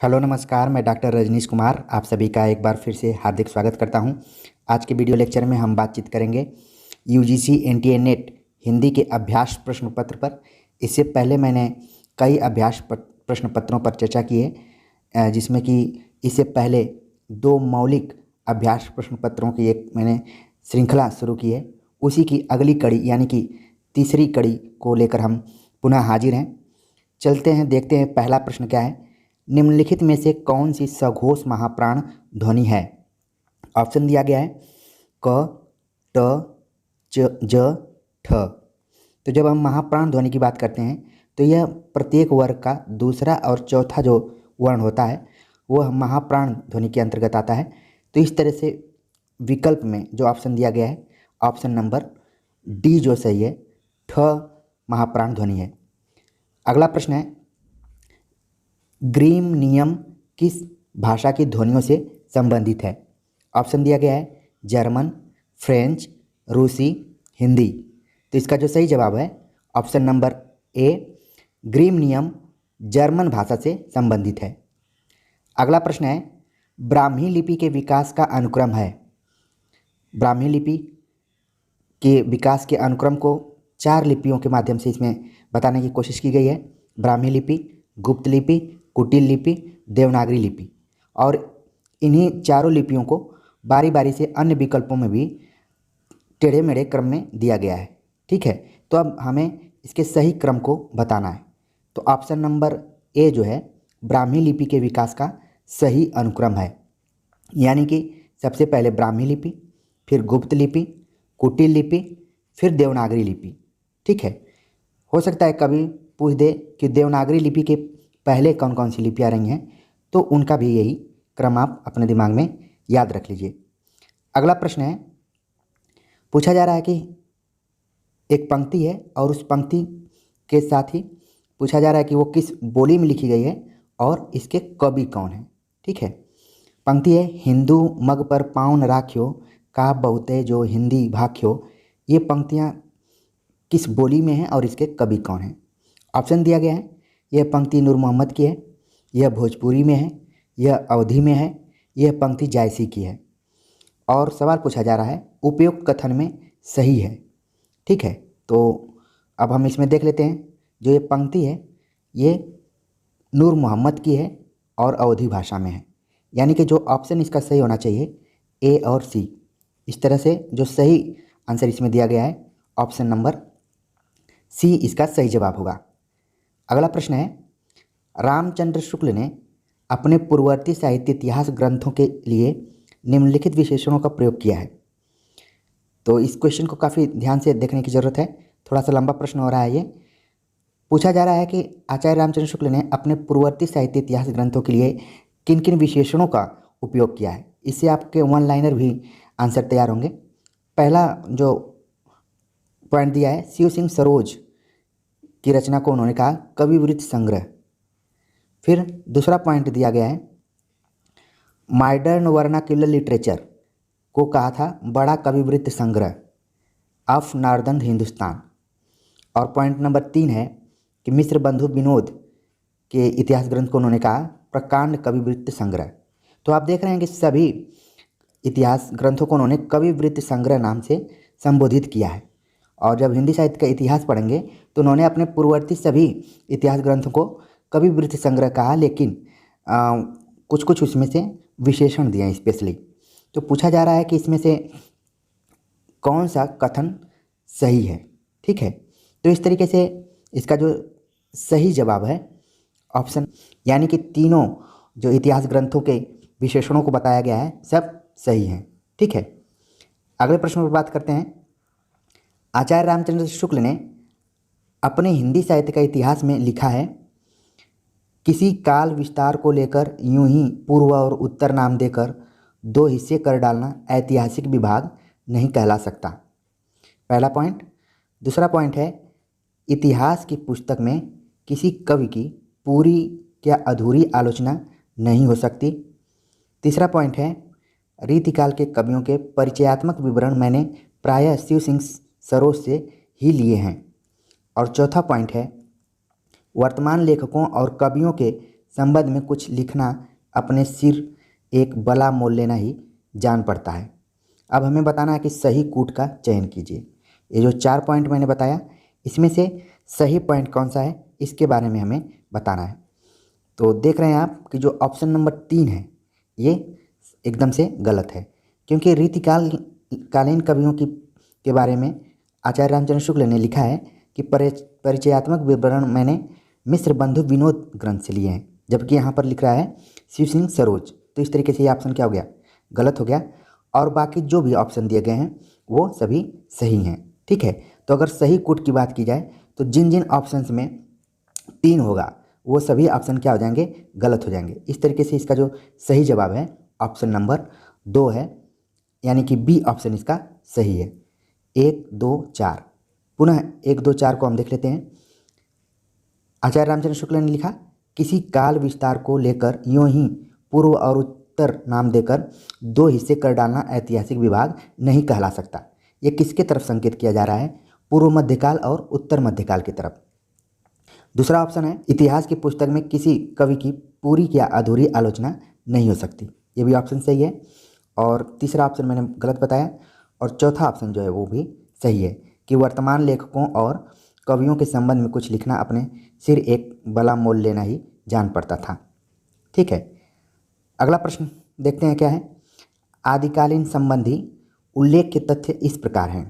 Hello नमस्कार, मैं doctor Rajneesh Kumar आप सभी का एक बार फिर से हार्दिक स्वागत करता हूं। आज के वीडियो लेक्चर में हम बातचीत करेंगे यूजीसी एनटीए नेट हिंदी के अभ्यास प्रश्न पत्र पर। इससे पहले मैंने कई प्रश्न पत्रों पर चर्चा की है, जिसमें कि इससे पहले 2 मौलिक अभ्यास प्रश्न पत्रों की एक मैंने श्रृंखला शुरू की है। उसी की अगली कड़ी यानी कि तीसरी कड़ी को लेकर हम पुनः हाजिर हैं। चलते हैं, देखते हैं पहला प्रश्न क्या है। निम्नलिखित में से कौन सी सघोष महाप्राण ध्वनि है? ऑप्शन दिया गया है क, ट, च, ज, ठ। तो जब हम महाप्राण ध्वनि की बात करते हैं तो यह प्रत्येक वर्ग का दूसरा और चौथा जो वर्ण होता है वह महाप्राण ध्वनि के अंतर्गत आता है। तो इस तरह से विकल्प में जो ऑप्शन दिया गया है, ऑप्शन नंबर डी जो सही है, ठ महाप्राण ध्वनि है। अगला प्रश्न है, ग्रीम नियम किस भाषा की ध्वनियों से संबंधित है? ऑप्शन दिया गया है जर्मन, फ्रेंच, रूसी, हिंदी। तो इसका जो सही जवाब है ऑप्शन नंबर ए, ग्रीम नियम जर्मन भाषा से संबंधित है। अगला प्रश्न है, ब्राह्मी लिपि के विकास का अनुक्रम है। ब्राह्मी लिपि के विकास के अनुक्रम को 4 लिपियों के माध्यम से इसमें बताने की कोशिश की गई है। ब्राह्मी लिपि, गुप्त लिपि, कुटिल लिपि, देवनागरी लिपि। और इन्हीं चारों लिपियों को बारी बारी से अन्य विकल्पों में भी टेढ़े मेढ़े क्रम में दिया गया है। ठीक है, तो अब हमें इसके सही क्रम को बताना है। तो ऑप्शन नंबर ए जो है ब्राह्मी लिपि के विकास का सही अनुक्रम है, यानी कि सबसे पहले ब्राह्मी लिपि, फिर गुप्त लिपि, कुटिल लिपि, फिर देवनागरी लिपि। ठीक है, हो सकता है कभी पूछ दे कि देवनागरी लिपि के पहले कौन कौन सी लिपियाँ रही हैं, तो उनका भी यही क्रम आप अपने दिमाग में याद रख लीजिए। अगला प्रश्न है, पूछा जा रहा है कि एक पंक्ति है और उस पंक्ति के साथ ही पूछा जा रहा है कि वो किस बोली में लिखी गई है और इसके कवि कौन है। ठीक है, पंक्ति है, हिंदू मग पर पाँव न राख्यो, का बहुते जो हिंदी भाख्यो। ये पंक्तियाँ किस बोली में हैं और इसके कवि कौन हैं? ऑप्शन दिया गया है, यह पंक्ति नूर मोहम्मद की है, यह भोजपुरी में है, यह अवधी में है, यह पंक्ति जायसी की है। और सवाल पूछा जा रहा है उपयुक्त कथन में सही है। ठीक है, तो अब हम इसमें देख लेते हैं। जो ये पंक्ति है ये नूर मोहम्मद की है और अवधी भाषा में है, यानी कि जो ऑप्शन इसका सही होना चाहिए ए और सी। इस तरह से जो सही आंसर इसमें दिया गया है ऑप्शन नंबर सी इसका सही जवाब होगा। अगला प्रश्न है, रामचंद्र शुक्ल ने अपने पूर्ववर्ती साहित्य इतिहास ग्रंथों के लिए निम्नलिखित विशेषणों का प्रयोग किया है। तो इस क्वेश्चन को काफ़ी ध्यान से देखने की ज़रूरत है, थोड़ा सा लंबा प्रश्न हो रहा है। ये पूछा जा रहा है कि आचार्य रामचंद्र शुक्ल ने अपने पूर्ववर्ती साहित्य इतिहास ग्रंथों के लिए किन किन विशेषणों का उपयोग किया है। इससे आपके 1 लाइनर भी आंसर तैयार होंगे। पहला जो पॉइंट दिया है, शिव सिंह सरोज की रचना को उन्होंने कहा कविवृत्त संग्रह। फिर दूसरा पॉइंट दिया गया है, मॉडर्न वर्नाक्युलर लिटरेचर को कहा था बड़ा कविवृत्त संग्रह ऑफ नॉर्दर्न हिंदुस्तान। और पॉइंट नंबर 3 है कि मिश्र बंधु विनोद के इतिहास ग्रंथ को उन्होंने कहा प्रकांड कविवृत्त संग्रह। तो आप देख रहे हैं कि सभी इतिहास ग्रंथों को उन्होंने कविवृत्त संग्रह नाम से संबोधित किया है। और जब हिंदी साहित्य का इतिहास पढ़ेंगे तो उन्होंने अपने पूर्ववर्ती सभी इतिहास ग्रंथों को कविवृत्त संग्रह कहा, लेकिन कुछ कुछ उसमें से विशेषण दिए हैं स्पेशली। तो पूछा जा रहा है कि इसमें से कौन सा कथन सही है। ठीक है, तो इस तरीके से इसका जो सही जवाब है ऑप्शन, यानी कि तीनों जो इतिहास ग्रंथों के विशेषणों को बताया गया है सब सही हैं। ठीक है, अगले प्रश्न पर बात करते हैं। आचार्य रामचंद्र शुक्ल ने अपने हिंदी साहित्य का इतिहास में लिखा है, किसी काल विस्तार को लेकर यूं ही पूर्व और उत्तर नाम देकर 2 हिस्से कर डालना ऐतिहासिक विभाग नहीं कहला सकता। पहला पॉइंट। दूसरा पॉइंट है, इतिहास की पुस्तक में किसी कवि की पूरी या अधूरी आलोचना नहीं हो सकती। तीसरा पॉइंट है, रीतिकाल के कवियों के परिचयात्मक विवरण मैंने प्रायः शिव सिंह सरोज से ही लिए हैं। और चौथा पॉइंट है, वर्तमान लेखकों और कवियों के संबंध में कुछ लिखना अपने सिर एक बला मोल लेना ही जान पड़ता है। अब हमें बताना है कि सही कूट का चयन कीजिए। ये जो 4 पॉइंट मैंने बताया, इसमें से सही पॉइंट कौन सा है इसके बारे में हमें बताना है। तो देख रहे हैं आप कि जो ऑप्शन नंबर 3 है ये एकदम से गलत है, क्योंकि कालीन कवियों के बारे में आचार्य रामचंद्र शुक्ल ने लिखा है कि परिचयात्मक विवरण मैंने मिश्र बंधु विनोद ग्रंथ से लिए हैं, जबकि यहाँ पर लिख रहा है शिव सिंह सरोज। तो इस तरीके से ये ऑप्शन क्या हो गया, गलत हो गया। और बाकी जो भी ऑप्शन दिए गए हैं वो सभी सही हैं। ठीक है, तो अगर सही कूट की बात की जाए तो जिन जिन ऑप्शंस में 3 होगा वो सभी ऑप्शन क्या हो जाएंगे, गलत हो जाएंगे। इस तरीके से इसका जो सही जवाब है ऑप्शन नंबर 2 है, यानी कि बी ऑप्शन इसका सही है। 1 2 4, पुनः 1 2 4 को हम देख लेते हैं। आचार्य रामचंद्र शुक्ल ने लिखा, किसी काल विस्तार को लेकर यूं ही पूर्व और उत्तर नाम देकर 2 हिस्से कर डालना ऐतिहासिक विभाग नहीं कहला सकता। ये किसके तरफ संकेत किया जा रहा है, पूर्व मध्यकाल और उत्तर मध्यकाल की तरफ। दूसरा ऑप्शन है, इतिहास की पुस्तक में किसी कवि की पूरी या अधूरी आलोचना नहीं हो सकती। ये भी ऑप्शन सही है। और तीसरा ऑप्शन मैंने गलत बताया। और चौथा ऑप्शन जो है वो भी सही है कि वर्तमान लेखकों और कवियों के संबंध में कुछ लिखना अपने सिर एक बला मोल लेना ही जान पड़ता था। ठीक है, अगला प्रश्न देखते हैं क्या है। आदिकालीन संबंधी उल्लेख के तथ्य इस प्रकार हैं।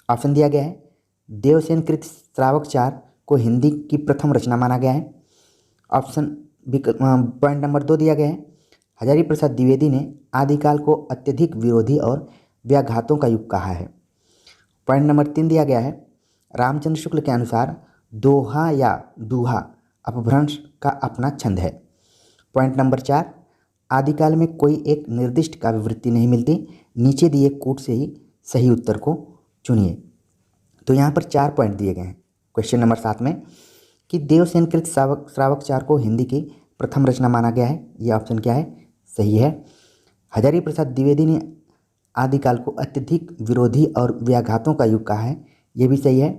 ऑप्शन दिया गया है, देवसेन कृत श्रावकचार को हिंदी की प्रथम रचना माना गया है। ऑप्शन पॉइंट नंबर 2 दिया गया है, हजारी प्रसाद द्विवेदी ने आदिकाल को अत्यधिक विरोधी और व्याघातों का युग कहा है। पॉइंट नंबर 3 दिया गया है, रामचंद्र शुक्ल के अनुसार दोहा या दूहा अपभ्रंश का अपना छंद है। पॉइंट नंबर 4, आदिकाल में कोई एक निर्दिष्ट काव्यवृत्ति नहीं मिलती, नीचे दिए कूट से ही सही उत्तर को चुनिए। तो यहाँ पर 4 पॉइंट दिए गए हैं क्वेश्चन नंबर 7 में कि देवसेन कृत श्रावकचार को हिंदी की प्रथम रचना माना गया है। ये ऑप्शन क्या है, सही है। हजारी प्रसाद द्विवेदी ने आदिकाल को अत्यधिक विरोधी और व्याघातों का युग कहा है। ये भी सही है।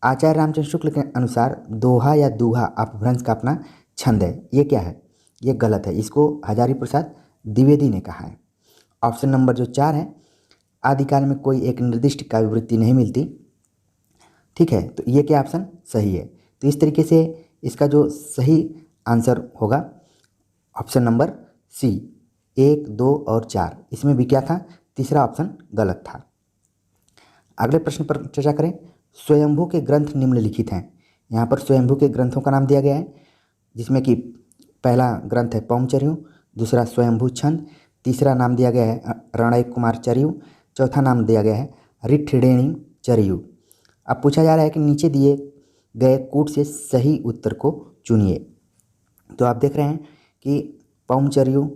आचार्य रामचंद्र शुक्ल के अनुसार दोहा या दूहा अपभ्रंश का अपना छंद है। ये क्या है, ये गलत है, इसको हजारी प्रसाद द्विवेदी ने कहा है। ऑप्शन नंबर जो 4 है, आदिकाल में कोई एक निर्दिष्ट काव्यवृत्ति नहीं मिलती। ठीक है, तो ये क्या ऑप्शन सही है। तो इस तरीके से इसका जो सही आंसर होगा ऑप्शन नंबर सी, 1 2 और 4। इसमें भी क्या था, तीसरा ऑप्शन गलत था। अगले प्रश्न पर चर्चा करें। स्वयंभू के ग्रंथ निम्नलिखित हैं। यहाँ पर स्वयंभू के ग्रंथों का नाम दिया गया है, जिसमें कि पहला ग्रंथ है पौमचर्यु, दूसरा स्वयंभू छंद, तीसरा नाम दिया गया है रणैक कुमार चर्यु, चौथा नाम दिया गया है ऋठिडेणी चर्यु। अब पूछा जा रहा है कि नीचे दिए गए कूट से सही उत्तर को चुनिए। तो आप देख रहे हैं कि पौमचर्यु,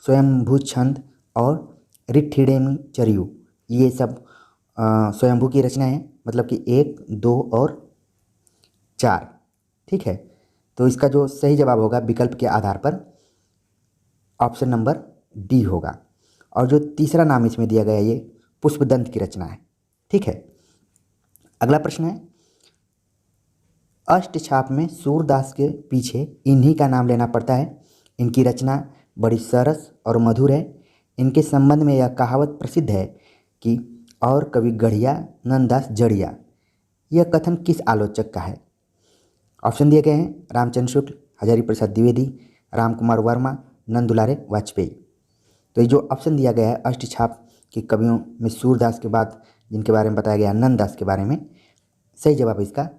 स्वयंभू छंद और ऋठिडेणी चर्यु ये सब स्वयंभू की रचना है, मतलब कि 1 2 और 4। ठीक है, तो इसका जो सही जवाब होगा विकल्प के आधार पर ऑप्शन नंबर डी होगा। और जो तीसरा नाम इसमें दिया गया है ये पुष्पदंत की रचना है। ठीक है, अगला प्रश्न है, अष्टछाप में सूरदास के पीछे इन्हीं का नाम लेना पड़ता है। इनकी रचना बड़ी सरस और मधुर है। इनके संबंध में यह कहावत प्रसिद्ध है कि और कवि गढ़िया नंददास जड़िया। यह कथन किस आलोचक का है। ऑप्शन दिए गए हैं, रामचंद्र शुक्ल, हजारी प्रसाद द्विवेदी, राम कुमार वर्मा, नंद दुलारे वाजपेयी। तो ये जो ऑप्शन दिया गया है अष्टछाप के कवियों में सूरदास के बाद जिनके बारे में बताया गया नंददास के बारे में, सही जवाब इसका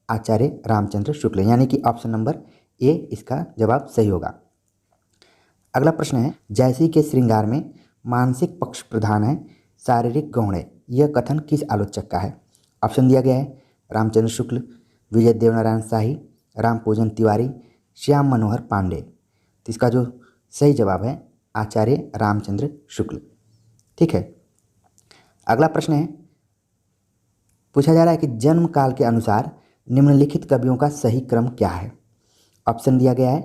आचार्य रामचंद्र शुक्ल, यानी कि ऑप्शन नंबर ए इसका जवाब सही होगा। अगला प्रश्न है, जैसी के श्रृंगार में मानसिक पक्ष प्रधान है, शारीरिक गौण है। यह कथन किस आलोचक का है। ऑप्शन दिया गया है, रामचंद्र शुक्ल, विजय देवनारायण शाही, राम पूजन तिवारी, श्याम मनोहर पांडे। तो इसका जो सही जवाब है आचार्य रामचंद्र शुक्ल। ठीक है, अगला प्रश्न है, पूछा जा रहा है कि जन्म काल के अनुसार निम्नलिखित कवियों का सही क्रम क्या है। ऑप्शन दिया गया है,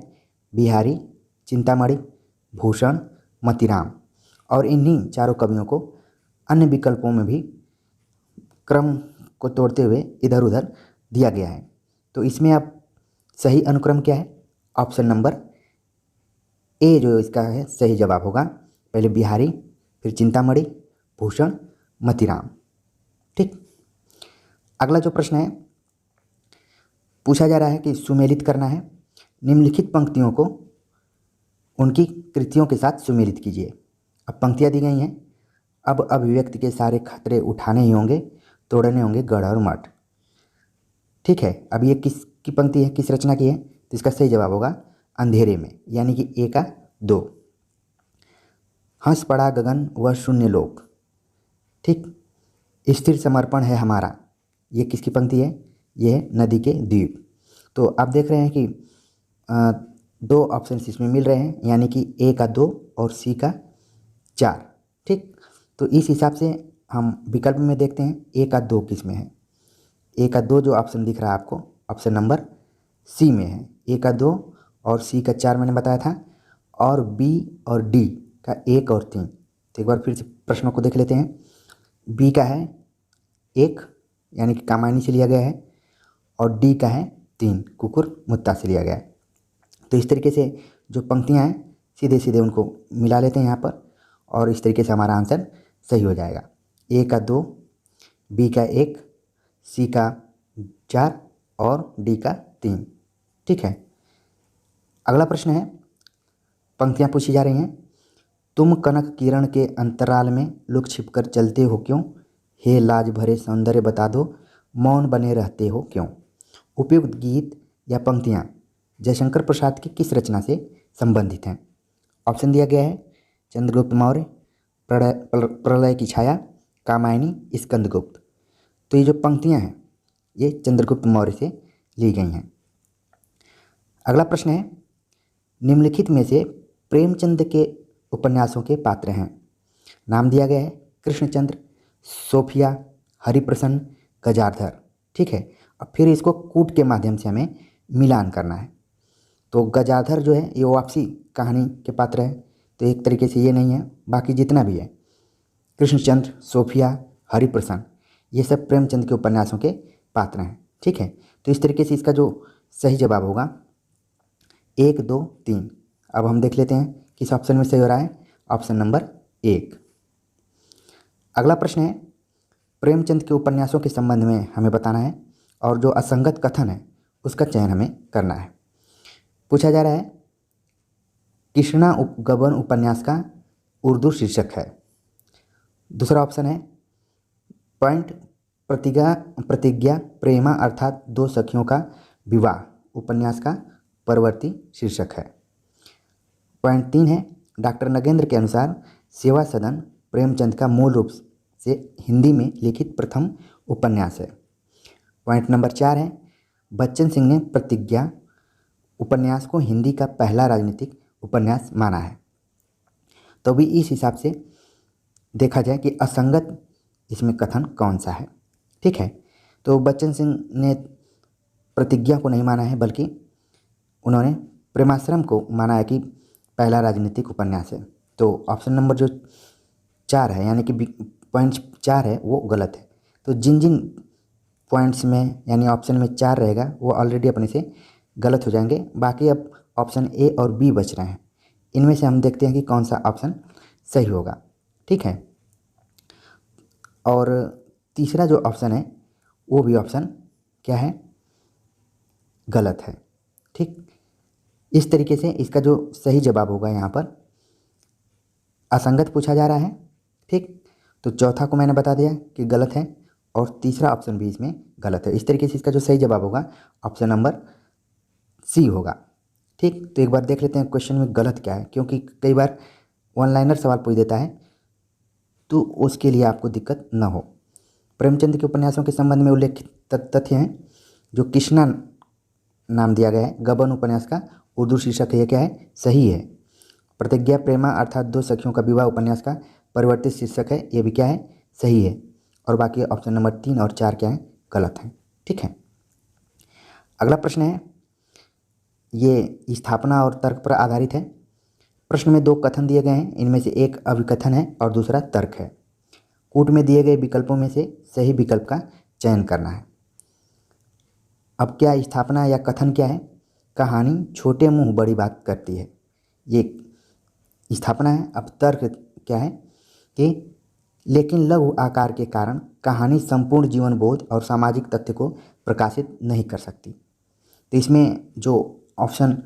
बिहारी, चिंतामणि, भूषण, मतीराम। और इन्हीं चारों कवियों को अन्य विकल्पों में भी क्रम को तोड़ते हुए इधर उधर दिया गया है। तो इसमें अब सही अनुक्रम क्या है। ऑप्शन नंबर ए जो इसका है सही जवाब होगा। पहले बिहारी, फिर चिंतामणि, भूषण, मतीराम। ठीक। अगला जो प्रश्न है पूछा जा रहा है कि सुमेलित करना है। निम्नलिखित पंक्तियों को उनकी कृतियों के साथ सुमेलित कीजिए। अब पंक्तियाँ दी गई हैं। अब अभिव्यक्ति के सारे खतरे उठाने ही होंगे, तोड़ने होंगे गढ़ और मठ। ठीक है। अब ये किसकी पंक्ति है, किस रचना की है? तो इसका सही जवाब होगा अंधेरे में, यानी कि ए का 2। हंस पड़ा गगन व शून्य लोक। ठीक। स्थिर समर्पण है हमारा, ये किसकी पंक्ति है? ये है नदी के द्वीप। तो आप देख रहे हैं कि 2 ऑप्शन इसमें मिल रहे हैं, यानी कि ए का 2 और सी का 4। ठीक। तो इस हिसाब से हम विकल्प में देखते हैं ए का 2 किस में है। ए का 2 जो ऑप्शन दिख रहा है आपको, ऑप्शन नंबर सी में है। ए का 2 और सी का 4 मैंने बताया था, और बी और डी का 1 और 3। तो एक बार फिर से प्रश्नों को देख लेते हैं। बी का है 1, यानी कि कामायनी से लिया गया है, और डी का है 3, कुकुर मुत्ता से लिया गया है। तो इस तरीके से जो पंक्तियाँ हैं सीधे सीधे उनको मिला लेते हैं यहाँ पर, और इस तरीके से हमारा आंसर सही हो जाएगा। ए का 2, बी का 1, सी का 4 और डी का 3। ठीक है। अगला प्रश्न है, पंक्तियाँ पूछी जा रही हैं। तुम कनक किरण के अंतराल में लुक छिपकर चलते हो क्यों? हे लाज भरे सौंदर्य बता दो, मौन बने रहते हो क्यों? उपयुक्त गीत या पंक्तियाँ जयशंकर प्रसाद की किस रचना से संबंधित हैं? ऑप्शन दिया गया है चंद्रगुप्त मौर्य, प्रलय की छाया, कामायनी, स्कंदगुप्त। तो ये जो पंक्तियाँ हैं ये चंद्रगुप्त मौर्य से ली गई हैं। अगला प्रश्न है, निम्नलिखित में से प्रेमचंद के उपन्यासों के पात्र हैं। नाम दिया गया है कृष्णचंद्र, सोफिया, हरिप्रसन्न, गजाधर। ठीक है। अब फिर इसको कूट के माध्यम से हमें मिलान करना है। तो गजाधर जो है ये वापसी कहानी के पात्र है, तो एक तरीके से ये नहीं है। बाकी जितना भी है कृष्णचंद्र, सोफिया, हरिप्रसन्न, ये सब प्रेमचंद के उपन्यासों के पात्र हैं। ठीक है। तो इस तरीके से इसका जो सही जवाब होगा 1, 2, 3। अब हम देख लेते हैं किस ऑप्शन में सही हो रहा है। Option number 1। अगला प्रश्न है, प्रेमचंद के उपन्यासों के संबंध में हमें बताना है, और जो असंगत कथन है उसका चयन हमें करना है। पूछा जा रहा है, कृष्णा गबन उपन्यास का उर्दू शीर्षक है। दूसरा ऑप्शन है पॉइंट प्रतिज्ञा प्रेमा अर्थात 2 सखियों का विवाह उपन्यास का परवर्ती शीर्षक है। पॉइंट 3 है डॉक्टर नगेंद्र के अनुसार सेवा सदन प्रेमचंद का मूल रूप से हिंदी में लिखित प्रथम उपन्यास है। पॉइंट नंबर 4 है बच्चन सिंह ने प्रतिज्ञा उपन्यास को हिंदी का पहला राजनीतिक उपन्यास माना है। तो भी इस हिसाब से देखा जाए कि असंगत इसमें कथन कौन सा है। ठीक है। तो बच्चन सिंह ने प्रतिज्ञा को नहीं माना है, बल्कि उन्होंने प्रेमाश्रम को माना है कि पहला राजनीतिक उपन्यास है। तो ऑप्शन नंबर जो 4 है, यानी कि पॉइंट 4 है, वो गलत है। तो जिन जिन पॉइंट्स में यानी ऑप्शन में 4 रहेगा वो ऑलरेडी अपने से गलत हो जाएंगे। बाकी अब ऑप्शन ए और बी बच रहे हैं। इनमें से हम देखते हैं कि कौन सा ऑप्शन सही होगा। ठीक है। और तीसरा जो ऑप्शन है वो भी ऑप्शन क्या है, गलत है। ठीक। इस तरीके से इसका जो सही जवाब होगा यहाँ पर असंगत पूछा जा रहा है। ठीक। तो चौथा को मैंने बता दिया कि गलत है, और तीसरा ऑप्शन भी इसमें गलत है। इस तरीके से इसका जो सही जवाब होगा ऑप्शन नंबर सी होगा। ठीक। तो एक बार देख लेते हैं क्वेश्चन में गलत क्या है, क्योंकि कई बार वन लाइनर सवाल पूछ देता है, तो उसके लिए आपको दिक्कत ना हो। प्रेमचंद के उपन्यासों के संबंध में उल्लेखित तथ्य हैं। जो कृष्णा नाम दिया गया है गबन उपन्यास का उर्दू शीर्षक है, ये क्या है, सही है। प्रतिज्ञा प्रेमा अर्थात 2 सखियों का विवाह उपन्यास का परिवर्तित शीर्षक है, ये भी क्या है, सही है। और बाकी ऑप्शन नंबर 3 और 4 क्या है, गलत है। ठीक है। अगला प्रश्न है, ये स्थापना और तर्क पर आधारित है। प्रश्न में 2 कथन दिए गए हैं, इनमें से एक अभिकथन है और दूसरा तर्क है। कूट में दिए गए विकल्पों में से सही विकल्प का चयन करना है। अब क्या स्थापना या कथन क्या है? कहानी छोटे मुंह बड़ी बात करती है। ये स्थापना है। अब तर्क क्या है कि लेकिन लघु आकार के कारण कहानी संपूर्ण जीवन बोध और सामाजिक तथ्य को प्रकाशित नहीं कर सकती। तो इसमें जो ऑप्शन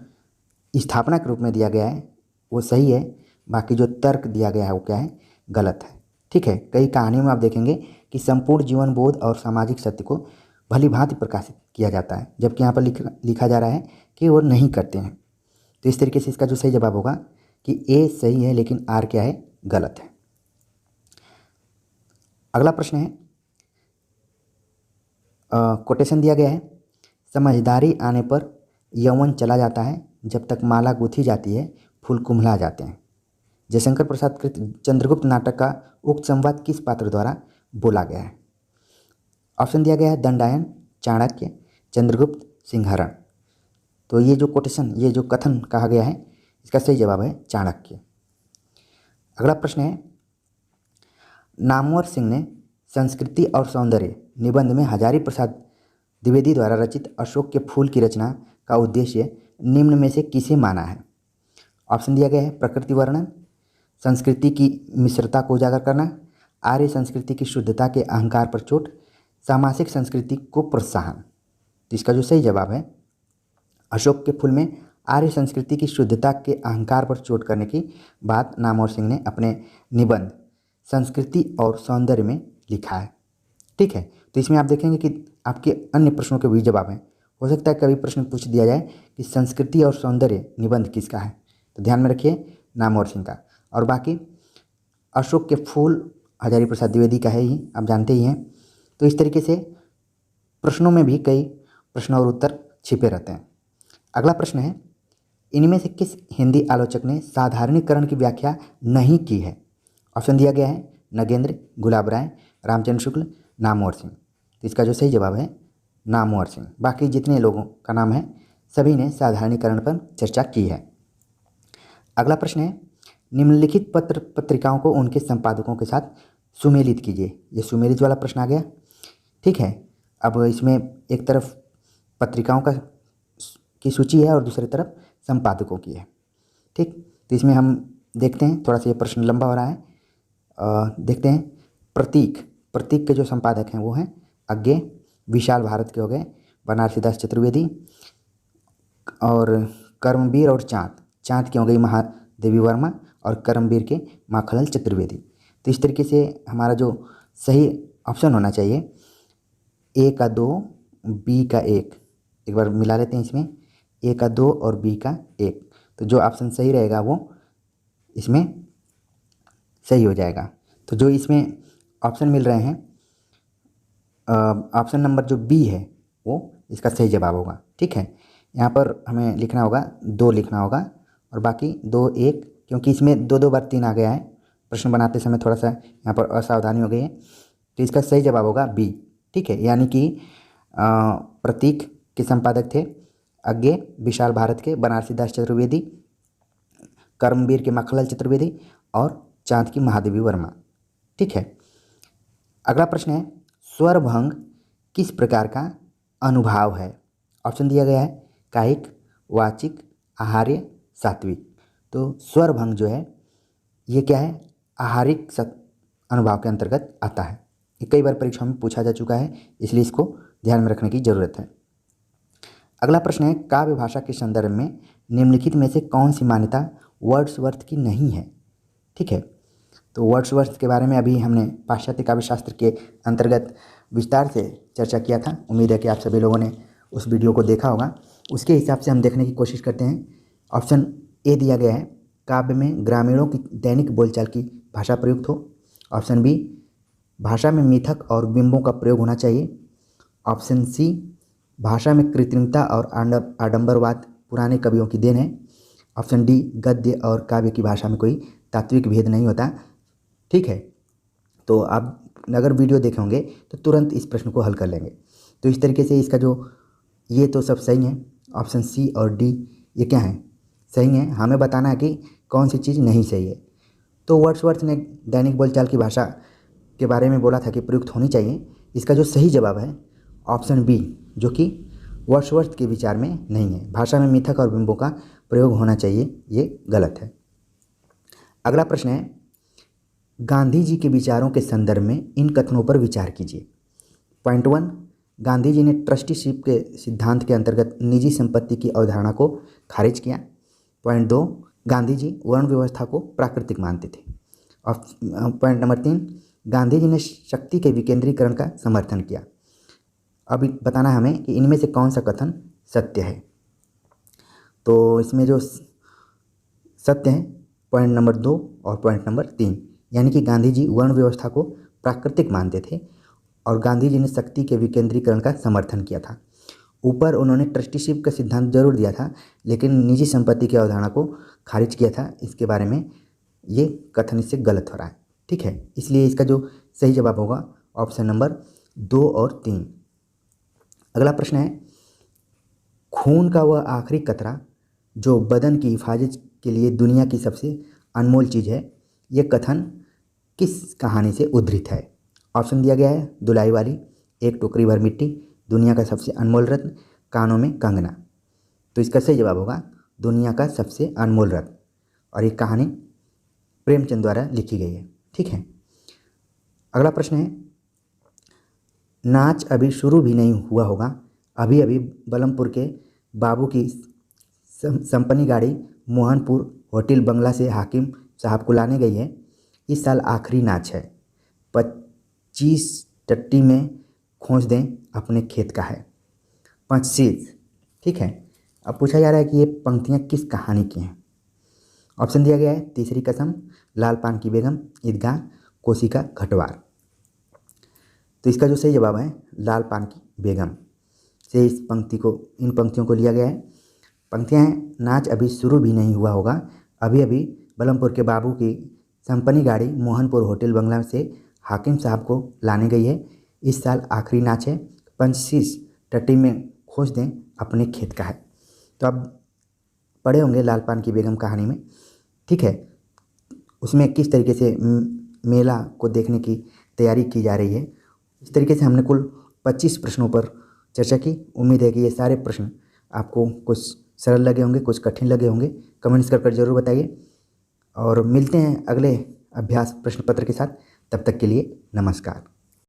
स्थापना के रूप में दिया गया है वो सही है, बाकी जो तर्क दिया गया है वो क्या है, गलत है। ठीक है, कई कहानियों में आप देखेंगे कि संपूर्ण जीवन बोध और सामाजिक सत्य को भली भांति प्रकाशित किया जाता है, जबकि यहाँ पर लिखा जा रहा है कि वो नहीं करते हैं। तो इस तरीके से इसका जो सही जवाब होगा कि ए सही है लेकिन आर क्या है, गलत है। अगला प्रश्न है, कोटेशन दिया गया है, समझदारी आने पर यौवन चला जाता है, जब तक माला गूंथी जाती है फूल कुम्हला जाते हैं। जयशंकर प्रसाद कृत चंद्रगुप्त नाटक का उक्त संवाद किस पात्र द्वारा बोला गया है? ऑप्शन दिया गया है दंडायन, चाणक्य, चंद्रगुप्त, सिंहरण। तो ये जो कोटेशन, ये जो कथन कहा गया है, इसका सही जवाब है चाणक्य। अगला प्रश्न है, नामवर सिंह ने संस्कृति और सौंदर्य निबंध में हजारी प्रसाद द्विवेदी द्वारा रचित अशोक के फूल की रचना का उद्देश्य निम्न में से किसे माना है? ऑप्शन दिया गया है प्रकृति वर्णन, संस्कृति की मिश्रता को उजागर करना, आर्य संस्कृति की शुद्धता के अहंकार पर चोट, सामासिक संस्कृति को प्रोत्साहन। तो इसका जो सही जवाब है, अशोक के फूल में आर्य संस्कृति की शुद्धता के अहंकार पर चोट करने की बात नामवर सिंह ने अपने निबंध संस्कृति और सौंदर्य में लिखा है। ठीक है, तो इसमें आप देखेंगे कि आपके अन्य प्रश्नों के भी जवाब हैं। हो सकता है कभी प्रश्न पूछ दिया जाए कि संस्कृति और सौंदर्य निबंध किसका है, तो ध्यान में रखिए नामवर सिंह का। और बाकी अशोक के फूल हजारी प्रसाद द्विवेदी का है ही, आप जानते ही हैं। तो इस तरीके से प्रश्नों में भी कई प्रश्न और उत्तर छिपे रहते हैं। अगला प्रश्न है, इनमें से किस हिंदी आलोचक ने साधारणीकरण की व्याख्या नहीं की है? ऑप्शन दिया गया है नगेंद्र, गुलाब राय, रामचंद्र शुक्ल, नामवर सिंह। तो इसका जो सही जवाब है नामवर सिंह। बाकी जितने लोगों का नाम है सभी ने साधारणीकरण पर चर्चा की है। अगला प्रश्न है, निम्नलिखित पत्रिकाओं को उनके संपादकों के साथ सुमेलित कीजिए। ये सुमेलित वाला प्रश्न आ गया। ठीक है, अब इसमें एक तरफ पत्रिकाओं की सूची है और दूसरी तरफ संपादकों की है। ठीक, तो इसमें हम देखते हैं, थोड़ा सा ये प्रश्न लंबा हो रहा है। देखते हैं, प्रतीक के जो संपादक हैं वो हैं अज्ञे, विशाल भारत के हो गए बनारसी दास चतुर्वेदी, और कर्मवीर और चाँद की हो गई महादेवी वर्मा, और कर्मवीर के माखनलाल चतुर्वेदी। तो इस तरीके से हमारा जो सही ऑप्शन होना चाहिए, ए का 2, बी का 1, एक बार मिला लेते हैं इसमें, ए का 2 और बी का 1। तो जो ऑप्शन सही रहेगा वो इसमें सही हो जाएगा। तो जो इसमें ऑप्शन मिल रहे हैं, ऑप्शन नंबर जो बी है वो इसका सही जवाब होगा। ठीक है, यहाँ पर हमें लिखना होगा 2 लिखना होगा, और बाकी 2 1, क्योंकि इसमें 2 बार 3 आ गया है, प्रश्न बनाते समय थोड़ा सा यहाँ पर असावधानी हो गई है। तो इसका सही जवाब होगा बी। ठीक है, यानी कि प्रतीक के संपादक थे अज्ञे, विशाल भारत के बनारसी दास चतुर्वेदी, कर्मवीर के माखनलाल चतुर्वेदी, और चाँद की महादेवी वर्मा। ठीक है, अगला प्रश्न है, स्वरभंग किस प्रकार का अनुभाव है? ऑप्शन दिया गया है कायिक, वाचिक, आहार्य, सात्विक। तो स्वरभंग जो है ये क्या है, आहारिक अनुभाव के अंतर्गत आता है। ये कई बार परीक्षा में पूछा जा चुका है, इसलिए इसको ध्यान में रखने की जरूरत है। अगला प्रश्न है, काव्य भाषा के संदर्भ में निम्नलिखित में से कौन सी मान्यता वर्ड्सवर्थ की नहीं है? ठीक है, तो वर्ड्सवर्थ के बारे में अभी हमने पाश्चात्य काव्य शास्त्र के अंतर्गत विस्तार से चर्चा किया था। उम्मीद है कि आप सभी लोगों ने उस वीडियो को देखा होगा। उसके हिसाब से हम देखने की कोशिश करते हैं। ऑप्शन ए दिया गया है, काव्य में ग्रामीणों की दैनिक बोलचाल की भाषा प्रयुक्त हो। ऑप्शन बी, भाषा में मिथक और बिंबों का प्रयोग होना चाहिए। ऑप्शन सी, भाषा में कृत्रिमता और आडंबरवाद पुराने कवियों की देन है। ऑप्शन डी, गद्य और काव्य की भाषा में कोई तात्विक भेद नहीं होता। ठीक है, तो आप अगर वीडियो देखे होंगे तो तुरंत इस प्रश्न को हल कर लेंगे। तो इस तरीके से इसका जो ये तो सब सही है, ऑप्शन सी और डी ये क्या है, सही है। हमें बताना है कि कौन सी चीज़ नहीं सही है। तो वर्ड्सवर्थ ने दैनिक बोलचाल की भाषा के बारे में बोला था कि प्रयुक्त होनी चाहिए। इसका जो सही जवाब है ऑप्शन बी, जो कि वर्ड्सवर्थ के विचार में नहीं है। भाषा में मिथक और बिंबों का प्रयोग होना चाहिए, ये गलत है। अगला प्रश्न है, गांधी जी के विचारों के संदर्भ में इन कथनों पर विचार कीजिए। पॉइंट 1, गांधी जी ने ट्रस्टीशिप के सिद्धांत के अंतर्गत निजी संपत्ति की अवधारणा को खारिज किया। पॉइंट 2, गांधी जी वर्ण व्यवस्था को प्राकृतिक मानते थे। और पॉइंट नंबर 3, गांधी जी ने शक्ति के विकेंद्रीकरण का समर्थन किया। अभी बताना है हमें कि इनमें से कौन सा कथन सत्य है। तो इसमें जो सत्य है पॉइंट नंबर 2 और पॉइंट नंबर 3, यानी कि गांधी जी वर्ण व्यवस्था को प्राकृतिक मानते थे और गांधी जी ने शक्ति के विकेंद्रीकरण का समर्थन किया था। ऊपर उन्होंने ट्रस्टीशिप का सिद्धांत जरूर दिया था, लेकिन निजी संपत्ति की अवधारणा को खारिज किया था। इसके बारे में ये कथन इससे गलत हो रहा है, ठीक है। इसलिए इसका जो सही जवाब होगा ऑप्शन नंबर 2 और 3। अगला प्रश्न है, खून का वह आखिरी कतरा जो बदन की हिफाजत के लिए दुनिया की सबसे अनमोल चीज़ है, यह कथन किस कहानी से उद्धृत है। ऑप्शन दिया गया है, दुलाई वाली, एक टोकरी भर मिट्टी, दुनिया का सबसे अनमोल रत्न, कानों में कंगना। तो इसका सही जवाब होगा दुनिया का सबसे अनमोल रत्न, और ये कहानी प्रेमचंद द्वारा लिखी गई है, ठीक है। अगला प्रश्न है, नाच अभी शुरू भी नहीं हुआ होगा, अभी अभी बलमपुर के बाबू की संपन्नी गाड़ी मोहनपुर होटल बंगला से हाकिम साहब को लाने गई है। इस साल आखिरी नाच है, 25 टट्टी में खोज दें अपने खेत का है। 25, ठीक है। अब पूछा जा रहा है कि ये पंक्तियाँ किस कहानी की हैं। ऑप्शन दिया गया है, तीसरी कसम, लाल पान की बेगम, ईदगाह, कोसी का घटवार। तो इसका जो सही जवाब है लाल पान की बेगम से इन पंक्तियों को लिया गया है। पंक्तियाँ हैं, नाच अभी शुरू भी नहीं हुआ होगा, अभी अभी बलमपुर के बाबू की संपन्नी गाड़ी मोहनपुर होटल बंगला से हाकिम साहब को लाने गई है। इस साल आखिरी नाच है, 25 टट्टी में खोज दें अपने खेत का है। तो आप पढ़े होंगे लाल पान की बेगम कहानी में, ठीक है। उसमें किस तरीके से मेला को देखने की तैयारी की जा रही है। इस तरीके से हमने कुल 25 प्रश्नों पर चर्चा की। उम्मीद है कि ये सारे प्रश्न आपको कुछ सरल लगे होंगे, कुछ कठिन लगे होंगे। कमेंट्स कर ज़रूर बताइए, और मिलते हैं अगले अभ्यास प्रश्न पत्र के साथ। तब तक के लिए नमस्कार।